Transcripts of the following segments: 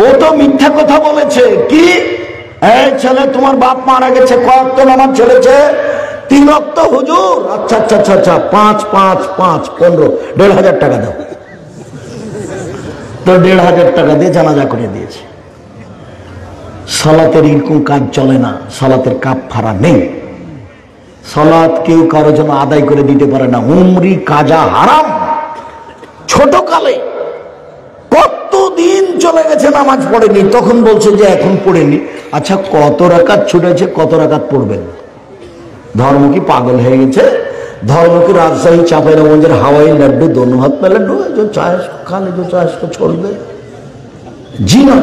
ও তো মিথ্যা কথা বলেছে। কি এই ছেলে তোমার বাপ মারা গেছে, কত নামাজ ছেড়েছে? 3 ওয়াক্ত হুজুর। আচ্ছা আচ্ছা আচ্ছা আচ্ছা, 5 5 5 15, 1,500 টাকা দাও। তো 1,500 টাকা দিয়ে জানাজা করে দিয়েছে। সালাতের এরকম কাজ চলে না, সালাতের কাফারা নেই। সালাত কেউ কারো জন্য আদায় করে দিতে পারে না। উমরি কাজা হারাম। ছোট কালে কতদিন চলে গেছে নামাজ পড়েনি, তখন বলছে যে এখন পড়েনি। আচ্ছা কত রাকাত ছুটেছে, কত রাকাত পড়বেন? ধর্ম কি পাগল হয়ে গেছে? धर्म की राजशाही चापाईनबाबगंजेर हवाई लड्डू दोनों हाथ में लड्डू है, जो चाहे खा ले, जो चाहे उसको छोड़ दे। जी ना,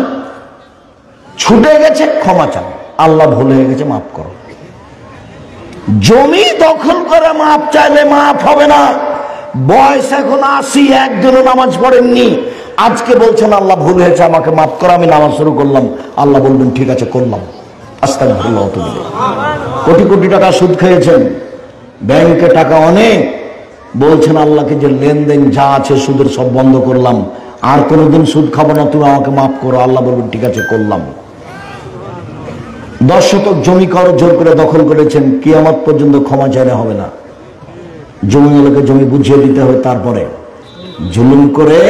छूटे गेছে क्षमा চান, আল্লাহ ভুলে গেছে মাফ করো। জমি দখল করে মাফ চাইলে মাফ হবে না। বয়স এখন 80, একদিনও নামাজ পড়েননি, আজকে বলছেন আল্লাহ ভুল হয়েছে আমাকে মাফ করো, আমি নামাজ শুরু করলাম, আল্লাহ বলবেন ঠিক আছে করলাম, আস্তাগফিরুল্লাহ। তুমি কোটি কোটি টাকা সুদ খেয়েছেন, ব্যাংকে টাকা অনেক, বলছেন আল্লাহকে যে লেনদেন যা আছে সুদের সব বন্ধ করলাম, আর কোনোদিন সুদ খাবো না, তুমি আমাকে মাফ করো, আল্লাহ বলবেন ঠিক আছে করলাম। 10 শতক জমি কারো জোর করে দখল করেছেন, কিয়ামত পর্যন্ত ক্ষমা চাইলে হবে না। জমিওয়ালাকে জমি বুঝিয়ে দিতে হবে, তারপরে জুলুম করে,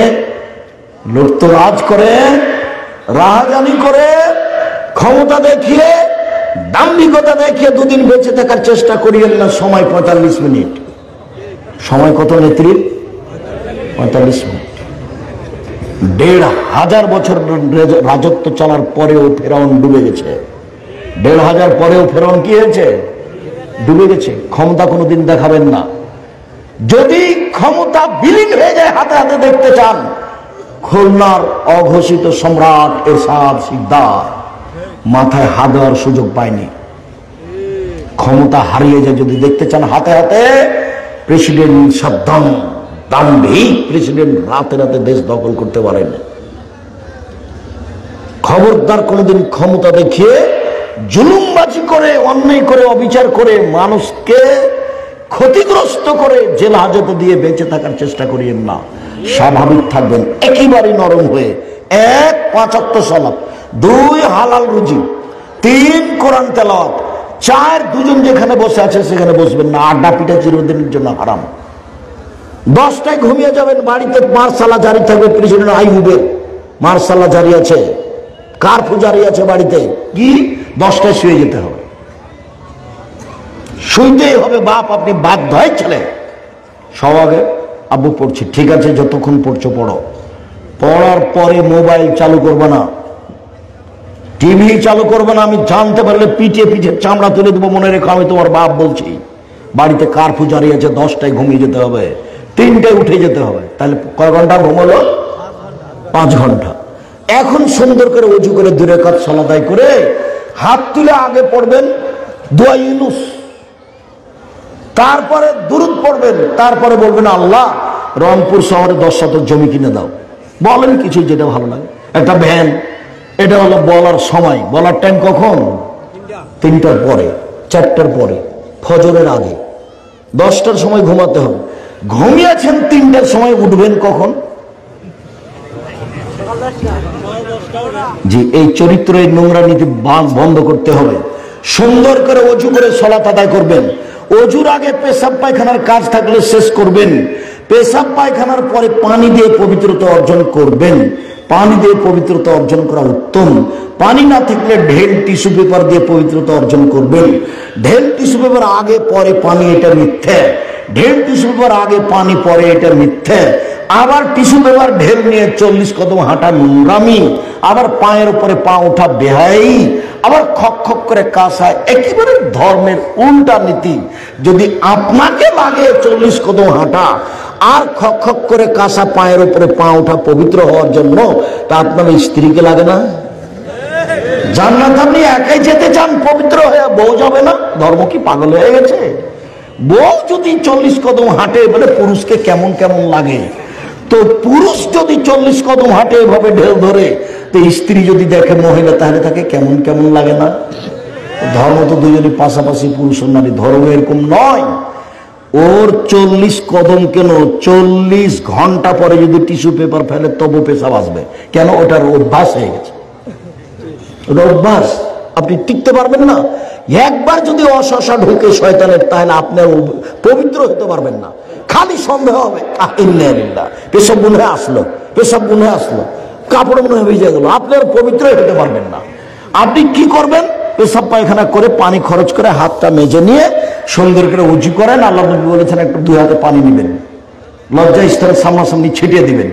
লুটতরাজ করে, রাহাজানি করে, ক্ষমতা দেখিয়ে, দাম্ভিকতা দেখিয়ে দুদিন বেঁচে থাকার চেষ্টা করিয়েন না। সময় 45 মিনিট। সময় কত নেত্রী? 45 মিনিট। 1,500 বছর রাজত্ব চলার পরেও ফেরাউন ডুবে গেছে। 1,500 পরেও ফেরাউন কি হয়েছে? ডুবে গেছে। ক্ষমতা কোনোদিন দেখাবেন না। যদি ক্ষমতা বিলীন হয়ে যায় হাতে হাতে দেখতে চান, খুলনার অঘোষিত সম্রাট এরশাদ শিকদার মাথায় হাত দেওয়ার সুযোগ পায়নি। ক্ষমতা হারিয়ে যায় যদি দেখতে চান হাতে হাতে, প্রেসিডেন্ট সাদ্দাম, দাম্ভিক প্রেসিডেন্ট রাতে রাতে দেশ দখল করতে পারেন। খবরদার কোনোদিন ক্ষমতা দেখিয়ে জুলুমবাজি করে, অন্যায় করে, অবিচার করে, মানুষকে ক্ষতিগ্রস্ত করে জেল হাজতে দিয়ে বেঁচে থাকার চেষ্টা করিয়েন না। স্বাভাবিক থাকবেন, একেবারে নরম হয়ে। 1 5 ওয়াক্ত সালাত, 2 হালাল রুজি, 3 কোরআন তেলাওয়াত, 4 দুজন যেখানে বসে আছে সেখানে বসবেন না। আড্ডা পিঠা চিরদিনের জন্য হারাম। 10টায় ঘুমিয়ে যাবেন, বাড়িতে মার্শালা জারি থাকবে, প্রেসিডেন্ট আইয়ুবের মার্শালা জারি আছে, কারফিউ জারি আছে বাড়িতে। কি 10টায় শুয়ে যেতে হবে, শুইতেই হবে। বাপ আপনি বাধ্য হয়, ছেলে সব আগে আব্বু পড়ছি, ঠিক আছে যতক্ষণ পড়ছো পড়ো। পড়ার পরে মোবাইল চালু করবে না, টিভি চালু করবে না। আমি জানতে পারলে পিঠে পিঠে চামড়া তুলে দেবো, মনে রেখো আমি তোমার বাপ বলছি। বাড়িতে কারফিউ জারি আছে, 10টায় ঘুমিয়ে যেতে হবে, 3টায় উঠে যেতে হবে। তাহলে কয় ঘন্টা ঘুমালো? 5 ঘন্টা। এখন সুন্দর করে ওযু করে 2 রাকাত সালাত আদায় করে হাত তুলে আগে পড়বেন দোয়া ইউনুস, তারপরে দুরূদ পড়বেন, তারপরে বলবেন আল্লাহ রংপুর শহরে 10 শতক জমি কিনে দাও। বলেন কিছু যেটা ভালো লাগে, একটা ভ্যান। এটা হলো বলার সময়। বলার টাইম কখন? 3টার পরে, 4টার পরে, ফজরের আগে। 10টার সময় ঘুমাতে হবে। ঘুমিয়েছেন 3টার সময়, উঠবেন কখন? জি, এই চরিত্র, এই নোংরা নীতি বন্ধ করতে হবে। সুন্দর করে ওযু করে সালাত আদায় করবেন। ওযুর আগে পেশাব পায়খানার কাজ থাকলে শেষ করবেন। পেশাব পায়খানার পরে পানি দিয়ে পবিত্রতা অর্জন করবেন। পানি দিয়ে পবিত্রতা অর্জন করা উত্তম। পানি না থাকলে ঢেল টিস্যু পেপার দিয়ে পবিত্রতা অর্জন করবেন। ঢেল টিস্যু পেপার আগে পরে পানি, এটা মিথ্যা। ঢেল টিস্যু পেপার আগে পানি পরে, এটা মিথ্যা। আবার টিস্যু পেপার ঢেল নিয়ে 40 কদম হাঁটা নোংরামি। আবার পায়ের উপরে পা ওঠা বেহাই। আবার খক খক করে কাশা, একেবারে ধর্মের উল্টা নীতি। যদি আপনাকে লাগে 40 কদম হাঁটা আর খক খক করে কাশা, পায়ের উপরে পা ওঠা পবিত্র হওয়ার জন্য, তা আপনার স্ত্রীকে লাগে না? জান্নাত আপনি একাই যেতে চান পবিত্র হয়ে, বউ যাবে না? ধর্ম কি পাগল হয়ে গেছে? বউ যদি 40 কদম হাঁটে, বলে পুরুষকে কেমন কেমন লাগে। তো পুরুষ যদি 40 কদম হাঁটে এভাবে ঢেউ ধরে, তো স্ত্রী যদি দেখে মহিলা, তাহলে তাকে কেমন কেমন লাগে না? ধর্ম তো দুজনই পাশাপাশি, পুরুষ ও নারী। ধর্ম এরকম নয়। ওর 40 কদম কেন, 40 ঘন্টা পরে যদি টিস্যু পেপার ফেলে তবু পেশাব আসবে। কেন? ওটার অভ্যাস হয়ে গেছে। অভ্যাস, আপনি টিকতে পারবেন না। একবার যদি অশাসা ঢুকে শয়তানের, তাহলে আপনি পবিত্র হতে পারবেন না। খালি সন্দেহ হবে, পেশাব মনে হয় আসলো, পেশাব মনে হয় আসলো, কাপড় মনে হয় ভিজে গেল, আপনি আর পবিত্র হতে পারবেন না। আপনি কি করবেন? পেশাব পায়খানা করে পানি খরচ করে হাতটা মেজে নিয়ে সুন্দর করে উঁচু করেন। আল্লাহ নবী বলেছেন একটু 2 হাতে পানি নেবেন, লজ্জা স্থানের সামনাসামনি ছিটিয়ে দিবেন।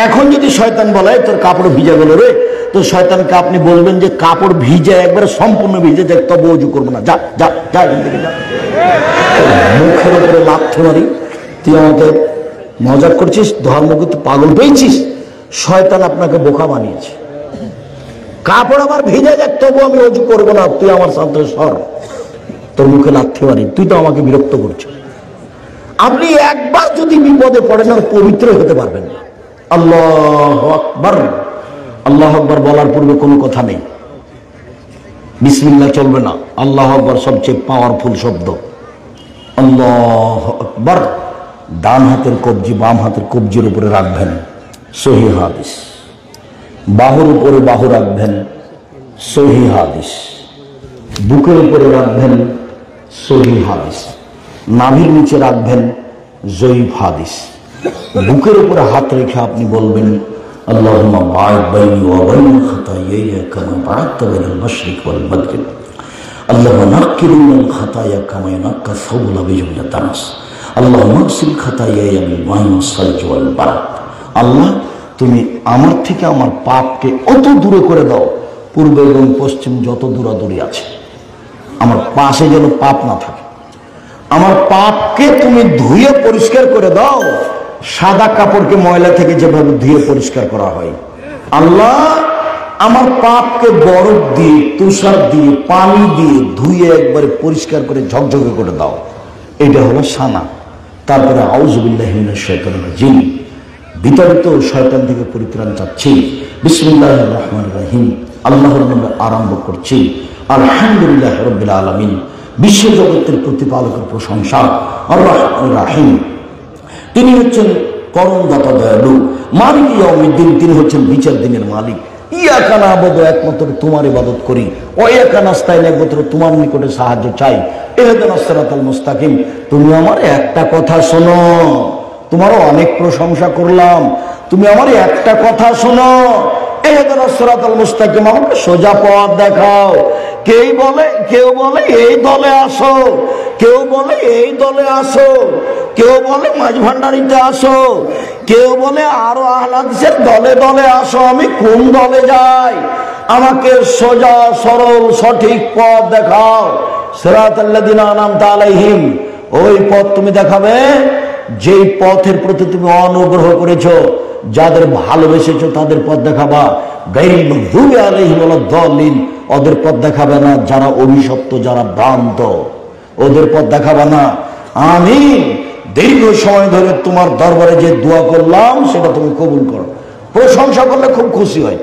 এখন যদি শয়তান বলে তোর কাপড় ভিজে গেল রে, তো শয়তানকে আপনি বলবেন যে কাপড় ভিজে একবারে সম্পূর্ণ ভিজে যায়, তবে উজু করবো না, যা যা যা এখান থেকে যা। মুখের উপরে লাথি মারি, তুই আমাকে মজা করছিস, ধর্মকে তুই পাগল পেয়েছিস। শয়তান আপনাকে বোকা বানিয়েছে। কাপড় আমার ভিজে যাক তবু আমি উজু করবো না, তুই আমার সাথে সর, তোর মুখে লাথি মারি, তুই তো আমাকে বিরক্ত করছিস। আপনি একবার যদি বিপদে পড়েন আর পবিত্র হতে পারবেন না। আল্লাহু আকবার, আল্লাহু আকবার বলার পূর্বে কোনো কথা নেই, বিসমিল্লাহ চলবে না। আল্লাহু আকবার সবচেয়ে পাওয়ারফুল শব্দ। আল্লাহু আকবার। ডান হাতের কবজি বাম হাতের কবজির উপরে রাখবেন, সহিহ হাদিস। বাহুর উপরে বাহু রাখবেন, সহিহ হাদিস। বুকের উপরে রাখবেন, সহিহ হাদিস। নাভির নিচে রাখবেন, জয়ীফ হাদিস। বুকের উপরে হাত রেখে আপনি বলবেন আল্লাহুম্মা বা'id বাইনি ওয়া বাইনা খাতায়ায়া কামা বা'adta বাইনাল মাশরিক ওয়াল মাগরিব। আল্লাহুম্মা নাক্কিনি মিনাল খাতায়া কামা ইয়ানাক্কা সাওবুল আবিয়্যিদ মিনাদ দানাস। আল্লাহুম্মা আগসিল খাতায়ায়া বিল মা'i ওয়াস সালজি ওয়াল বারাদ। আল্লাহ, তুমি আমার থেকে আমার পাপকে অত দূরে করে দাও, পূর্ব এবং পশ্চিম যত দূরাদূরি আছে, আমার পাশে যেন পাপ না থাকে। আমার পাপকে তুমি ধুয়ে পরিষ্কার করে দাও, সাদা কাপড়কে ময়লা থেকে যেভাবে ধুয়ে পরিষ্কার করা হয়। আল্লাহ, আমার পাপকে বরফ দিয়ে, তুষার দিয়ে, পানি দিয়ে ধুয়ে একবারে পরিষ্কার করে ঝকঝকে করে দাও। এটা হলো সানা। তারপরে আউযু বিল্লাহি মিনাশ শাইতানির রাজিম, বিতাড়িত শয়তান থেকে পরিত্রাণ চাচ্ছি। বিসমিল্লাহির রহমানির রহিম, আল্লাহর নামে আরম্ভ করছি। আলহামদুলিল্লাহ রাব্বিল আলামিন, বিশ্ব জগতের প্রতিপালকের প্রশংসা। আর রহমানির রহিম, তিনি হচ্ছেন করমদাতা দয়ালু। মালিক ইয়াউমিদ্দিন, তিনি হচ্ছেন বিচার দিনের মালিক। ইয়াকা না'বুদু, একমাত্র তোমার ইবাদত করি। ওয়া ইয়াকা নাস্তাইন, একমাত্র তোমার নিকটে সাহায্য চাই। ইহদিনাস সিরাতাল মুস্তাকিম, তুমি আমার একটা কথা শোনো। তোমারও অনেক প্রশংসা করলাম, তুমি আমার একটা কথা শোনো। ইহদিনাস সিরাতাল মুস্তাকিম, আমাকে সোজা পথ দেখাও। কেউ বলে এই দলে আসো, কেউ বলে এই দলে আসো, কেউ বলে মাঝ ভান্ডারিতে আসো, কেউ বলে আরো আহলে হাদিসের দলে দলে আসো। আমি কোন দলে যাই? আমাকে সোজা সরল সঠিক পথ দেখাও। সিরাতাল্লাযিনা আনআমতা আলাইহিম, ওই পথ তুমি দেখাবে যেই পথের প্রতি তুমি অনুগ্রহ করেছো, যাদের ভালোবেসেছো তাদের পথ দেখাবা। গায়রিল মাগদুবি আলাইহিম ওয়ালাদ-দাল্লিন, ওদের পথ দেখাবে না যারা অভিশপ্ত, যারা ভ্রান্ত, ওদের পথ দেখাবে না। আমি দীর্ঘ সময় ধরে তোমার দরবারে যে দোয়া করলাম সেটা তুমি কবুল করো। প্রশংসা করলে খুব খুশি হয়।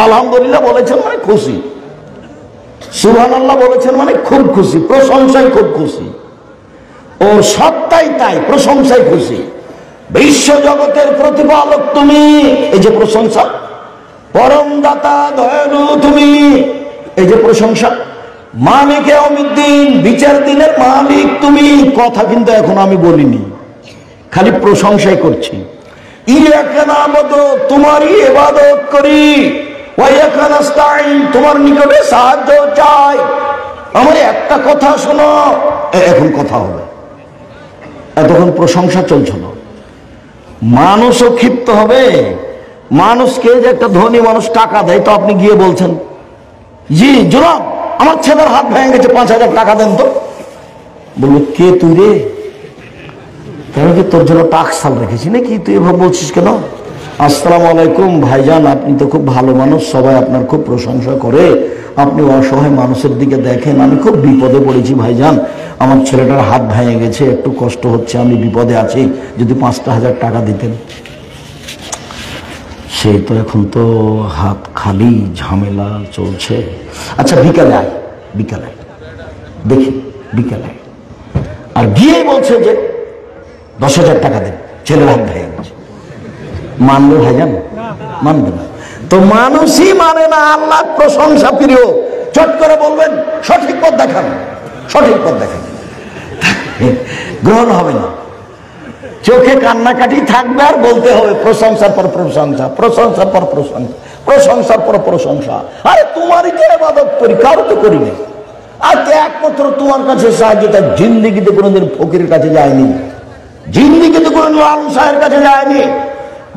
আলহামদুলিল্লাহ বলেছেন মানে খুশি, সুবহানাল্লাহ বলেছেন মানে খুব খুশি, প্রশংসায় খুব খুশি। ও সত্তাই তাই, প্রশংসায় খুশি। বিশ্ব জগতের প্রতিপালক তুমি, এই যে প্রশংসা। পরম দাতা দয়ালু তুমি, এই যে প্রশংসা। মালিক ইয়াউমিদ্দিন, বিচার দিনের মালিক তুমি। কথা কিন্তু এখন আমি বলিনি, খালি প্রশংসাই করছি। ইয়াকা না'বুদু, তোমারই ইবাদত করি। ওয়া ইয়াকা নাস্তাইন, তোমার নিকটে সাহায্য চাই। আমার একটা কথা শোনো। এখন কথা হবে, এতক্ষণ প্রশংসা চলছিল। মানুষও ক্ষিপ্ত হবে। মানুষকে যে একটা ধনী মানুষ টাকা দেয়, তো আপনি গিয়ে বলছেন জি জনাব আমার ছেলের হাত ভেঙে গেছে, 5,000 টাকা দেন তো। বললো কে তুই রে? তাহলে কি তোর জন্য টাকশাল রেখেছি নাকি? তুই এভাবে বলছিস কেন? আসসালামু আলাইকুম ভাইজান, আপনি তো খুব ভালো মানুষ, সবাই আপনার খুব প্রশংসা করে, আপনি অসহায় মানুষের দিকে দেখেন। আমি খুব বিপদে পড়েছি ভাইজান, আমার ছেলেটার হাত ভেঙে গেছে, একটু কষ্ট হচ্ছে, আমি বিপদে আছি, যদি 5,000 টাকা দিতেন। সে তো এখন তো হাত খালি, ঝামেলা চলছে। আচ্ছা বিকালে আয়, বিকালে দেখি, বিকালে। আর গিয়েই বলছে যে 10,000 টাকা দেন, ছেলের হাত ভেঙে গেছে। মানবে ভাইজান? মানবে না। তো মানুষই মানে না আল্লাহ প্রশংসা প্রিয়। চট করে বলবেন সঠিক পথ দেখান, সঠিক পথ দেখান, গ্রহণ হবে না। চোখে কান্নাকাটি থাকবে আর বলতে হবে প্রশংসার পর প্রশংসা, প্রশংসার পর প্রশংসা, প্রশংসার পর প্রশংসা। আরে তোমারই তো ইবাদত করি, কারো তো করি না। আর একমাত্র তোমার কাছে সাহায্য, তার জিন্দিগিতে কোনোদিন ফকিরের কাছে যায়নি, জিন্দিগিতে কোনোদিন লাল সাহেবের কাছে যায়নি,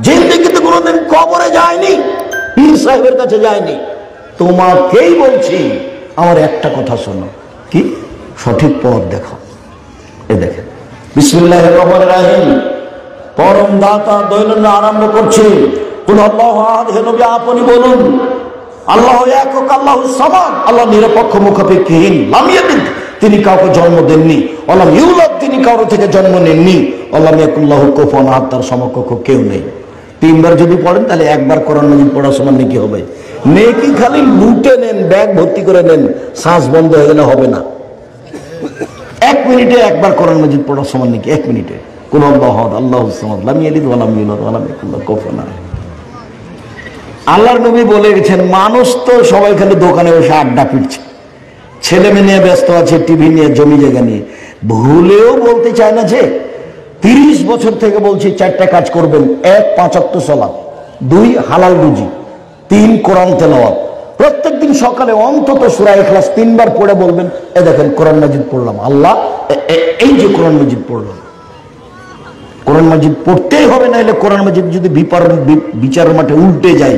জিন্দিগিতে কোনোদিন কবরে যায়নি, পীর সাহেবের কাছে যায়নি। তোমাকেই বলছি, আমার একটা কথা শোনো, কি সঠিক পথ দেখো। এ দেখেন, বিসমিল্লাহির রহমানির রহিম, পরম দাতা দৈনন্দিন আরম্ভ করছি। কুল আল্লাহু আহাদ, হে নবী আপনি বলুন আল্লাহ একক, আল্লাহু সামাদ, আল্লাহ নিরপেক্ষ মুখাপেক্ষীহীন, লাম ইয়ালিদ, তিনি কাউকে জন্ম দেননি, ওয়ালাম ইউলাদ, তিনি কারো থেকে জন্ম নেননি, ওয়ালাম ইয়াকুল লাহু কুফুয়ান আহাদ, তার সমকক্ষ কেউ নেই। তিনবার যদি পড়েন তাহলে একবার কোরআন মাজিদ পড়ার সমান নেকি হবে। নেকি খালি লুটে নেন, ব্যাগ ভর্তি করে নেন, শ্বাস বন্ধ হয়ে গেলে হবে না। 1 মিনিটে একবার কোরআন মাজিদ পড়ার সমান নাকি? 1 মিনিটে কুল আল্লাহু আহাদ, আল্লাহুস সামাদ, লাম ইয়ালিদ ওয়া লাম ইউলাদ ওয়া লাম ইয়াকুল লাহু কুফুয়ান আহাদ। আল্লাহর নবী বলে গেছেন, মানুষ তো সবাই খালি দোকানে বসে আড্ডা পিটছে, ছেলে মেয়ে নিয়ে ব্যস্ত আছে, টিভি নিয়ে, জমি জায়গা নিয়ে, ভুলেও বলতে চায় না যে 30 বছর থেকে বলছি 4টা কাজ করবেন। 1 5 ওয়াক্ত সালাত, 2 হালাল রুজি, 3 কোরআন তেলাওয়াত। প্রত্যেকদিন সকালে অন্তত সূরা ইখলাস 3 বার পড়ে বলবেন, এ দেখেন কোরআন মাজিদ পড়লাম, আল্লাহ এই যে কোরআন মাজিদ পড়লাম। কোরআন মাজিদ পড়তেই হবে, না হলে কোরআন মাজিদ যদি বিচারের মাঠে উল্টে যায়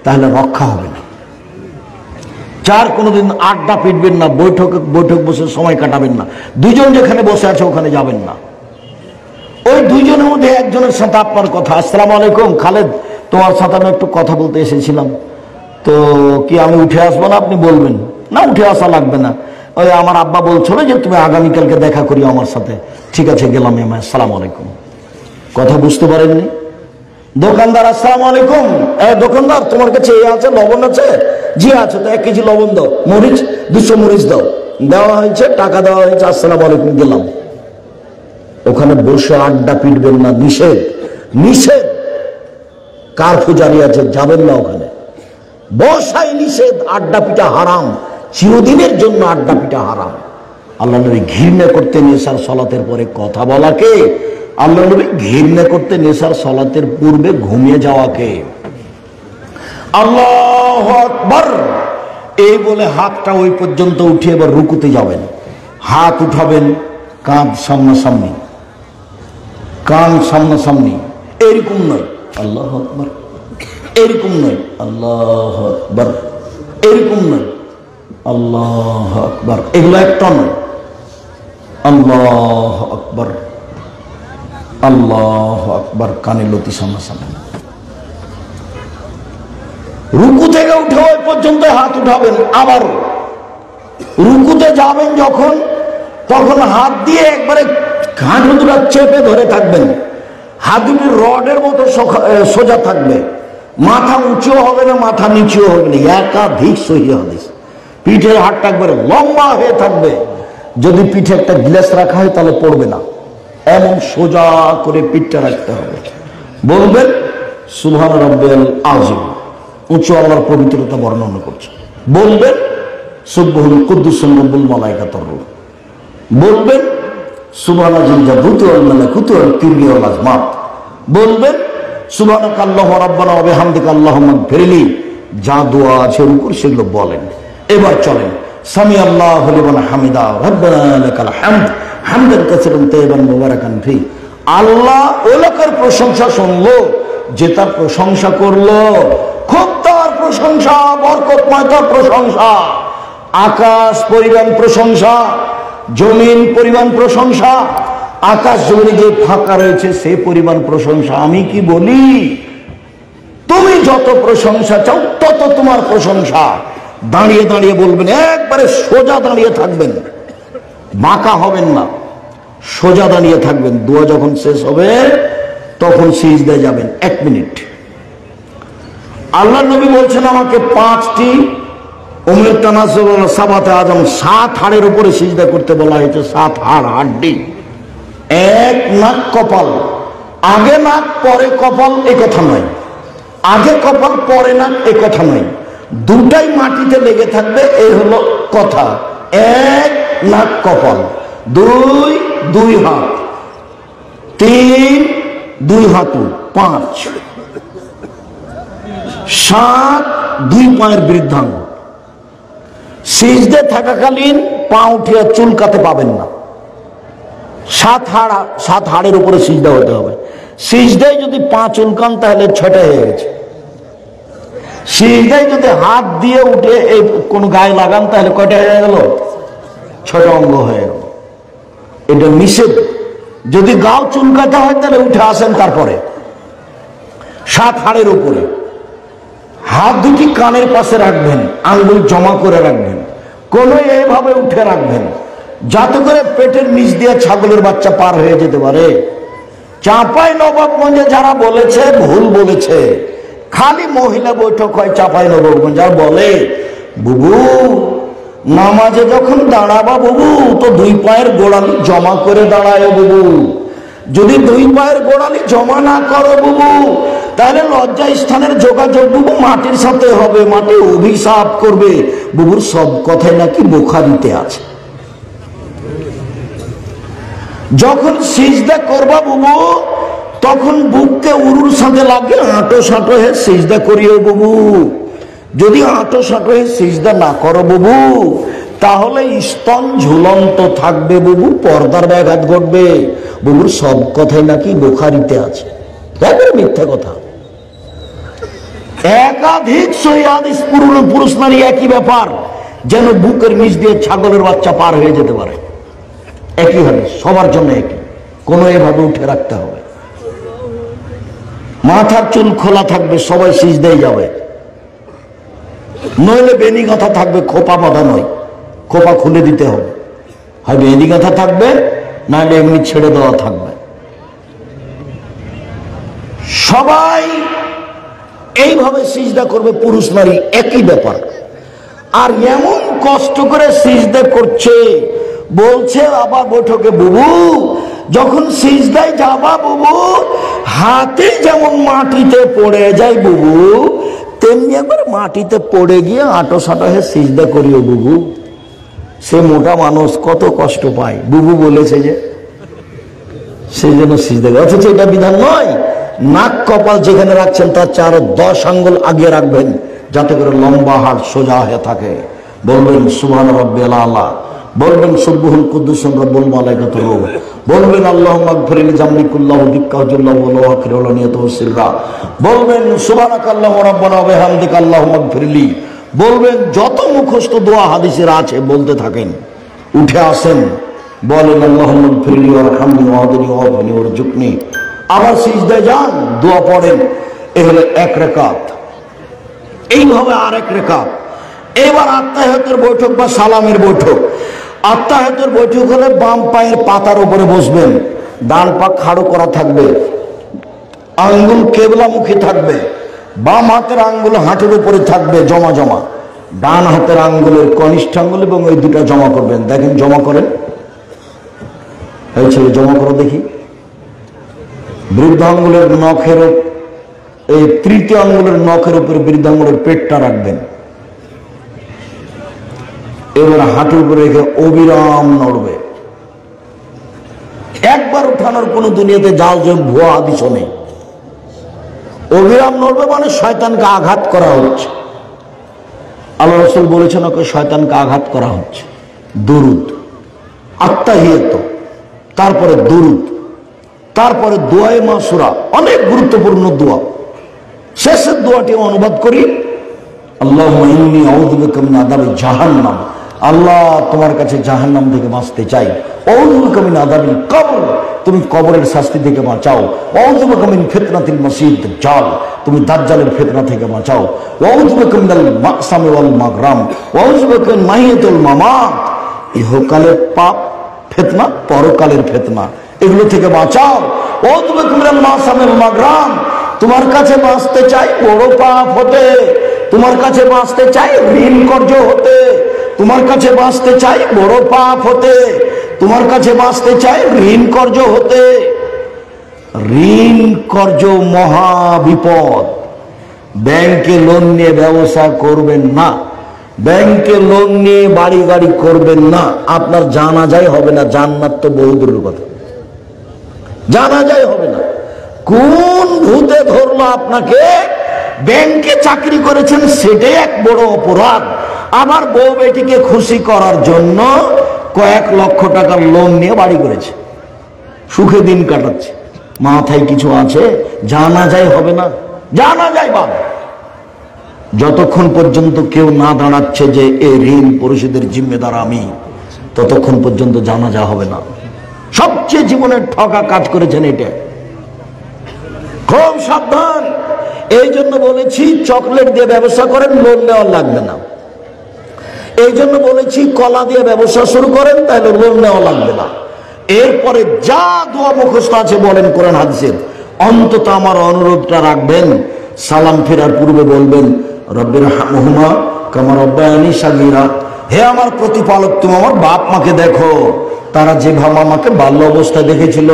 তাহলে রক্ষা হবে না। 4, কোনোদিন আড্ডা পিটবেন না, বৈঠক বসে সময় কাটাবেন না, দুজন যেখানে বসে আছে ওখানে যাবেন না। ওই দুইজনের মধ্যে একজনের সাথে আপনার কথা, আসসালামু আলাইকুম খালেদ, তোমার সাথে আমি একটু কথা বলতে এসেছিলাম, তো কি আমি উঠে আসবো না? আপনি বলবেন না, উঠে আসা লাগবে না, ওই আমার আব্বা বলছিল যে তুমি আগামীকালকে দেখা করিও আমার সাথে। ঠিক আছে, গেলাম। আসসালামু আলাইকুম। কথা বুঝতে পারেননি? দোকানদার, আসসালামু আলাইকুম। দোকানদার, তোমার কাছে এই আছে, লবণ আছে? জি আছে। তো 1 কেজি লবণ দাও, মরিচ 200 মরিচ দাও। দেওয়া হয়েছে, টাকা দেওয়া হয়েছে, আসসালামু আলাইকুম, গেলাম। ওখানে বসে আড্ডা পিটবেন না, নিষেধ, নিষেধ, কারফিউ জারি আছে, যাবেন না ওখানে। বসাই নিষেধ, আড্ডা পিটা হারাম, চিরদিনের জন্য আড্ডা পিটা হারাম। আল্লাহ নবী ঘৃণা করতে নেশার সালাতের পরে কথা বলাকে, আল্লাহ নবী ঘৃণা করতে নেশার সালাতের পূর্বে ঘুমিয়ে যাওয়াকে। আল্লাহু আকবার এই বলে হাতটা ওই পর্যন্ত উঠিয়ে এবার রুকুতে যাবেন। হাত উঠাবেন, কাঁধ সামনাসামনি, কান সামনাসামনি, এরকম নয় আল্লাহু আকবার, এরকম নয় আল্লাহু আকবার, এরকম নয় আল্লাহু আকবার, এগুলো একটা নয়। আল্লাহু আকবার, আল্লাহু আকবার, কানে লতি সামনাসামনি। রুকু থেকে উঠে ওই পর্যন্ত হাত উঠাবেন। আবার রুকুতে যাবেন যখন, তখন হাত দিয়ে একবারে হাঁটু দুটো চেপে ধরে থাকবেন, হাত দুটি রডের মতো সোজা থাকবে, মাথা উঁচুও হবে না, মাথা নিচুও হবে না। একাধিক সহিহ হাদিস। পিঠের হাতটা একবারে লম্বা হয়ে থাকবে, যদি পিঠে একটা গ্লাস রাখা হয় তাহলে পড়বে না, এমন সোজা করে পিঠটা রাখতে হবে। বলবেন সুবহান রাব্বিয়াল আযীম, উঁচু আল্লাহর পবিত্রতা বর্ণনা করছে। বলবেন সুবহুল কুদ্দুসুর রব্বুল মালায়েকাতুর রূহ। বলবেন সুবহানাল জাবরুত ওয়াল মালাকুত ওয়াল কিবরিয়া ওয়াল আজমাত। বলবেন সুবহানাকা আল্লাহুম্মা রাব্বানা ওয়া বিহামদিকা আল্লাহুম্মা গফিরলি। যা দোয়া আছে উপর সেগুলো বলেন। এবার চলেন সামি আল্লাহু লিমান হামিদা রাব্বানা লাকাল হামদ হামদান কাসীরান তাইয়িবান মুবারাকান ফি। আল্লাহ ওই লোকের প্রশংসা শুনলো যে তার প্রশংসা করলো, খুব তার প্রশংসা, বরকতময় তার প্রশংসা। আকাশ পরিমাণ প্রশংসা, জমিন পরিমাণ প্রশংসা, আকাশ জমিনে যে ফাঁকা রয়েছে সে পরিমাণ প্রশংসা। আমি কি বলি, তুমি যত প্রশংসা চাও তত তোমার প্রশংসা। দাঁড়িয়ে দাঁড়িয়ে বলবেন, একবারে সোজা দাঁড়িয়ে থাকবেন, বাঁকা হবেন না, সোজা দাঁড়িয়ে থাকবেন। দোয়া যখন শেষ হবে তখন সিজদায় যাবেন। 1 মিনিট। আল্লাহ নবী বলছেন আমাকে 5টি উমরে তানাসুল সাবাতে আজম, 7 হাড়ের উপরে সিজদা করতে বলা হয়েছে। 7 হাড়, হাড্ডি। 1 নাক, কপাল। আগে নাক পরে কপাল, এই কথা নয়। আগে কপাল পরে নাক এ কথা নয়, দুটাই মাটিতে লেগে থাকবে এই হলো কথা। এক নাক কপাল, দুই দুই হাত, তিন দুই হাঁটু, পাঁচ, সাত দুই পায়ের বৃদ্ধাঙ্গ। সিজদে থাকাকালীন পা উঠিয়া চুলকাতে পাবেন না। সাত হাড়ের উপরে সিজদা হতে হবে। সিজদায় যদি পা চুলকান তাহলে ছটা হয়ে গেছে। সিজদায় যদি হাত দিয়ে উঠে এই কোন গায়ে লাগান তাহলে কয়টা হয়ে গেল? ছটা অঙ্গ হয়ে গেল। এটা নিষেধ। যদি গাও চুলকাতে হয় তাহলে উঠে আসেন। তারপরে সাত হাড়ের উপরে হাত দুটি কানের পাশে রাখবেন, আঙ্গুল জমা করে রাখবেন, কোন এইভাবে উঠে রাখবেন যাতে করে পেটের নিচ দিয়ে ছাগলের বাচ্চা পার হয়ে যেতে পারে। চাঁপাই নবাবগঞ্জে যারা বলেছে ভুল বলেছে। খালি মহিলা বৈঠক হয় চাঁপাই নবাবগঞ্জ। আর বলে বুবু নামাজে যখন দাঁড়াবা বুবু তো দুই পায়ের গোড়ালি জমা করে দাঁড়ায় বুবু। যদি দুই পায়ের গোড়ালি জমা না করো বুবু তাহলে লজ্জা স্থানের যোগাযোগ বুবু মাটির সাথে হবে, মাটি অভিশাপ করবে। বুবুর সব কথাই নাকি বুখারীতে আছে। যখন সিজদা করবা বুবু তখন বুককে উরুর সাথে লাগিয়ে আঁটো সাঁটো হয়ে সিজদা করিও বুবু। যদি আঁটো সাঁটো হয়ে সিজদা না করো বুবু তাহলে স্তন ঝুলন্ত থাকবে বুবু, পর্দার ব্যাঘাত ঘটবে। বুবুর সব কথাই নাকি বুখারীতে আছে। একবার মিথ্যা কথা। একাধিক সহিহ হাদিস পুরুষ নারী একই ব্যাপার, যেন বুকের নিচ দিয়ে ছাগলের বাচ্চা পার হয়ে যেতে পারে। একই হাদিস, সবার জন্য একই। কোন এভাবে উঠে রাখতে হবে। মাথার চুল খোলা থাকবে, সবাই সিজদায় যাবে। নইলে বেনি গাঁথা থাকবে, খোপা বাঁধা নয়, খোপা খুলে দিতে হবে। হয় বেনি গাঁথা থাকবে নাহলে এমনি ছেড়ে দেওয়া থাকবে। সবাই এইভাবে সিজদা করবে, পুরুষ নারী একই ব্যাপার। আর এমন কষ্ট করে সিজদা করছে, বলছে আবার বৈঠকে বুবু যখন সিজদায় যাবা বুবু হাতে যেমন মাটিতে পড়ে যায় বুবু তেমনি একবার মাটিতে পড়ে গিয়ে আঁটো সাঁটো হয়ে সিজদা করিও বুবু। সে মোটা মানুষ কত কষ্ট পায়, বুবু বলেছে যে সেই জন্য সিজদা করে। অথচ এটা বিধান নয়। নাক কপাল যেখানে রাখছেন তার 4-10 আঙ্গুল আগে রাখবেন যাতে করে লম্বা হাড় সোজা হয়ে থাকে। বলবেন সুবহান রাব্বিয়াল আলা, বলবেন সুবহুল কুদ্দুসুর রব্বুল মালাইকাতুর রূহ, বলবেন আল্লাহুম্মা গফিরলি জামবি কুল্লাহু দিক্কাহুল্লাহু ওয়া আখিরুল নিয়াতুহু সিররা, বলবেন সুবহানাকাল্লাহু রাব্বানা ওয়া বিহামদিকা আল্লাহুম্মা গফিরলি। বলবেন যত মুখস্থ দোয়া হাদিসের আছে বলতে থাকেন। উঠে আসেন, বলেন আল্লাহুম্মা গফিরলি ওয়ারহামনি ওয়াহদিনি ওয়াফনি ওয়ারজুকনি। আবার সিজদায় যান, দোয়া পড়েন। এ হলো এক রাকাত। এইভাবে আরেক রাকাত। এবার আত্তাহিয়াতের বৈঠক বা সালামের বৈঠক। আত্তাহিয়াতের বৈঠক হলে বাম পায়ের পাতার উপরে বসবেন, ডান পা খাড়ো করা থাকবে, আঙ্গুল কেবলামুখী থাকবে, বাম হাতের আঙ্গুল হাঁটুর উপরে থাকবে জমা জমা, ডান হাতের আঙ্গুলের কনিষ্ঠ আঙ্গুল এবং ওই দুটা জমা করবেন। দেখেন জমা করেন, এই ছেলে জমা করো দেখি। বৃদ্ধ আঙ্গুলের নখের, এই তৃতীয় আঙ্গুলের নখের উপরে বৃদ্ধ আঙ্গুলের পেটটা রাখবেন। এবার হাঁটুর উপরে রেখে অবিরাম নড়বে। একবার উঠানোর কোন দুনিয়াতে জাল জল ভুয়া হাদিস নেই। অবিরাম নড়বে মানে শয়তানকে আঘাত করা হচ্ছে। আল্লাহ রাসূল বলেছেন ওকে শয়তানকে আঘাত করা হচ্ছে। দুরুদ, আত্তাহিয়াত, তারপরে দুরুদ, তারপরে দোয়ায়ে মাসুরা, অনেক গুরুত্বপূর্ণ দোয়া। শেষের দোয়াটি অনুবাদ করি, আল্লাহুম্মা ইন্নী আউযু বিকা মিন আযাবি জাহান্নাম। আল্লাহ তোমার কাছে জাহান্নাম থেকে বাঁচতে চাই। আউযু বিকা মিন আযাবিল কবর, তুমি কবরের শাস্তি থেকে বাঁচাও। আউযু বিকা মিন ফিতনাতিল মাসীহিদ দাজ্জাল, তুমি দাজ্জালের ফিতনা থেকে বাঁচাও। আউযু বিকা মিনাল মাকসামি ওয়াল মাগরাম, আউযু বিকা মিন মাহিয়াতুল মামাত, ইহকালের পাপ ফিতনা, পরকালের ফিতনা, এগুলো থেকে বাঁচাও। আউযু বিকা মিনাল মাকসামি ওয়াল মাগরাম, তোমার কাছে বাঁচতে চাই বড় পাপ হতে, তোমার কাছে বাঁচতে চাই ঋণ কর্য হতে, তোমার কাছে বাঁচতে চাই বড় পাপ হতে, তোমার কাছে বাঁচতে চাই ঋণ কর্য হতে। ঋণ কর্য মহা বিপদ। ব্যাংকে লোন নিয়ে ব্যবসা করবেন না, ব্যাংকে লোন নিয়ে বাড়ি গাড়ি করবেন না, আপনার জানাজাই হবে না। জান্নাত তো বহু দূরের কথা, জানাজাই হবে না। কোন ভূতে ধরলো আপনাকে? ব্যাংকে চাকরি করেছেন সেটাই এক বড় অপরাধ। আমার বউ বেটিকে খুশি করার জন্য কয়েক লক্ষ টাকার লোন নিয়ে বাড়ি করেছে, সুখে দিন কাটাচ্ছে, মাথায় কিছু আছে? জানাজাই হবে না, জানাজাই বাদ। যতক্ষণ পর্যন্ত কেউ না দাঁড়াচ্ছে যে এই ঋণ পরিশোধের জিম্মেদার আমি, ততক্ষণ পর্যন্ত জানাজা হবে না। সবচেয়ে জীবনের ঠকা কাজ করেছেন এটা, খুব সাবধান। এই জন্য বলেছি চকলেট দিয়ে ব্যবসা করেন, লোন নেওয়ার লাগবে না। এই জন্য বলেছি কলা দিয়ে ব্যবসা শুরু করেন, তাহলে লোন নেওয়া লাগবে না। এরপরে যা দোয়া মুখস্থ আছে বলেন কোরআন হাদিসের, অন্তত আমার অনুরোধটা রাখবেন। সালাম ফেরার পূর্বে বলবেন রব্বির হামহুমা কামা রব্বায়ানি সাগীরা, হে আমার প্রতিপালক তুমি আমার বাপ মাকে দেখো, তারা যেভাবে আমাকে বাল্য অবস্থায় দেখেছিল।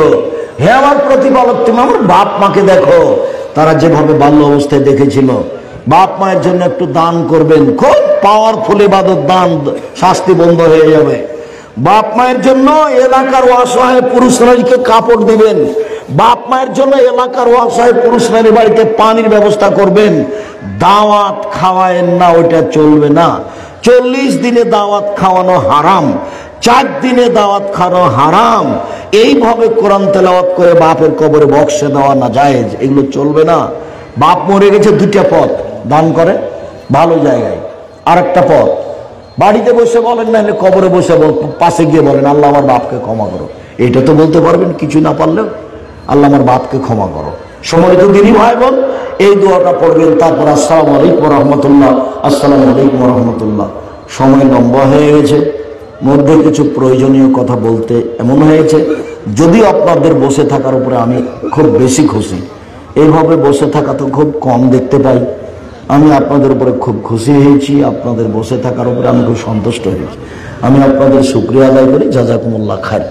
হে আমার প্রতিপালক তুমি আমার বাপ মাকে দেখো, তারা যেভাবে বাল্য অবস্থায় দেখেছিল। বাপ মায়ের জন্য একটু দান করবেন, খুব পাওয়ারফুল ইবাদত, দান, শাস্তি বন্ধ হয়ে যাবে। বাপ মায়ের জন্য এলাকার অসহায় পুরুষ নারীকে কাপড় দিবেন, বাপ মায়ের জন্য এলাকার অসহায় পুরুষ নারী বাড়িতে পানির ব্যবস্থা করবেন। দাওয়াত খাওয়ায়েন না, ওইটা চলবে না। 40 দিনে দাওয়াত খাওয়ানো হারাম, 4 দিনে দাওয়াত খাওয়ানো হারাম। এইভাবে কোরআন তেলাওয়াত করে বাপের কবরে বক্সে দেওয়া না জায়েজ, এগুলো চলবে না। বাপ মরে গেছে, 2টা পথ, দান করে ভালো জায়গায়, আর একটা পথ বাড়িতে বসে বলেন, না হলে কবরে বসে পাশে গিয়ে বলেন আল্লাহ আমার বাপকে ক্ষমা করো। এটা তো বলতে পারবেন, কিছু না পারলেও আল্লাহ আমার বাপকে ক্ষমা করো। সম্মানিত দিনী ভাই বোন, এই দোয়াটা পড়বেন। তারপর আসসালামু আলাইকুম রহমতুল্লাহ, আসসালামু আলাইকুম রহমতুল্লাহ। সময় লম্বা হয়ে গেছে, মধ্যে কিছু প্রয়োজনীয় কথা বলতে এমন হয়েছে। যদি আপনাদের বসে থাকার উপরে আমি খুব বেশি খুশি, এইভাবে বসে থাকা তো খুব কম দেখতে পাই। আমি আপনাদের উপরে খুব খুশি হয়েছি, আপনাদের বসে থাকার উপরে আমি খুব সন্তুষ্ট হয়েছি। আমি আপনাদের শুকরিয়া আদায় করি। জাযাকুমুল্লাহ খাইর।